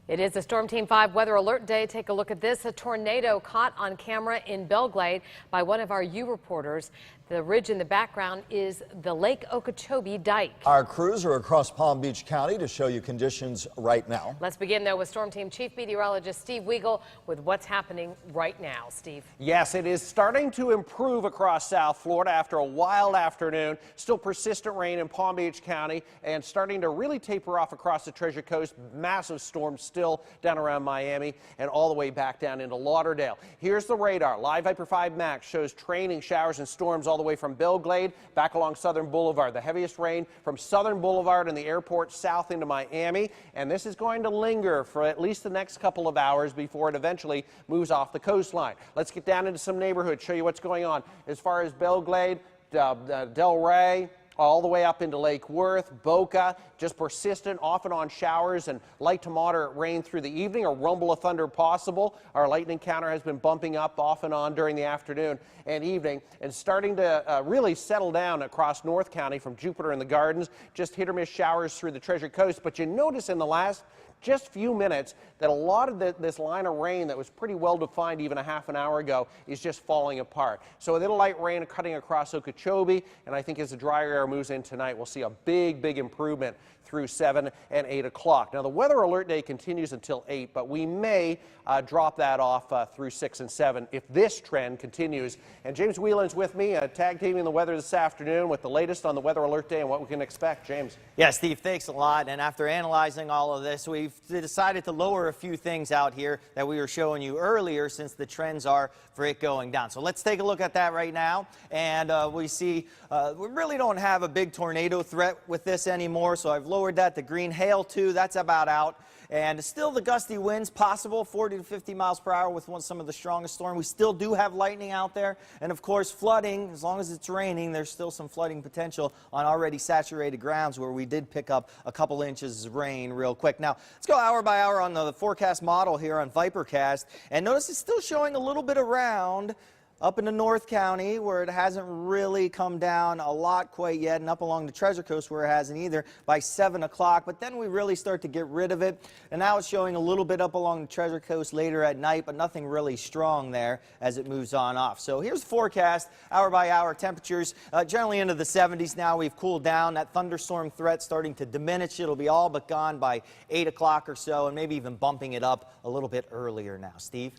It is a Storm Team 5 weather alert day. Take a look at this. A tornado caught on camera in Belglade by one of our U reporters. The ridge in the background is the Lake Okeechobee Dike. Our crews are across Palm Beach County to show you conditions right now. Let's begin, though, with Storm Team Chief Meteorologist Steve Weigel with what's happening right now. Steve. Yes, it is starting to improve across South Florida after a wild afternoon. Still persistent rain in Palm Beach County and starting to really taper off across the Treasure Coast. Massive storms still down around Miami and all the way back down into Lauderdale. Here's the radar. Live Viper 5 Max shows training showers and storms all the way from Belglade back along Southern Boulevard. The heaviest rain from Southern Boulevard and the airport south into Miami, and this is going to linger for at least the next couple of hours before it eventually moves off the coastline. Let's get down into some neighborhoods, show you what's going on as far as Belglade, Del Rey, all the way up into Lake Worth, Boca, just persistent off and on showers and light to moderate rain through the evening. A rumble of thunder possible. Our lightning counter has been bumping up off and on during the afternoon and evening and starting to really settle down across North County from Jupiter and the Gardens. Just hit or miss showers through the Treasure Coast. But you notice in the last just few minutes that a lot of this line of rain that was pretty well defined even a half an hour ago is just falling apart. So a little light rain cutting across Okeechobee, and I think as the drier air moves in tonight, we'll see a big improvement through 7 and 8 o'clock. Now the weather alert day continues until 8, but we may drop that off through 6 and 7 if this trend continues. And James Whelan's with me, tag teaming the weather this afternoon with the latest on the weather alert day and what we can expect. James. Yeah, Steve, thanks a lot. And after analyzing all of this, we've decided to lower a few things out here that we were showing you earlier since the trends are for it going down. So let's take a look at that right now. And we see we really don't have a big tornado threat with this anymore. So I've lowered that. The green hail too, that's about out. And still the gusty winds possible, 40 to 50 miles per hour with some of the strongest storm. We still do have lightning out there. And of course flooding, as long as it's raining, there's still some flooding potential on already saturated grounds where we did pick up a couple inches of rain real quick. Now let's go hour by hour on the forecast model here on Vipercast. And notice it's still showing a little bit around up into North County where it hasn't really come down a lot quite yet, and up along the Treasure Coast where it hasn't either by 7 o'clock. But then we really start to get rid of it, and now it's showing a little bit up along the Treasure Coast later at night, but nothing really strong there as it moves on off. So here's the forecast, hour by hour. Temperatures generally into the 70s now. We've cooled down. That thunderstorm threat starting to diminish. It'll be all but gone by 8 o'clock or so, and maybe even bumping it up a little bit earlier now. Steve?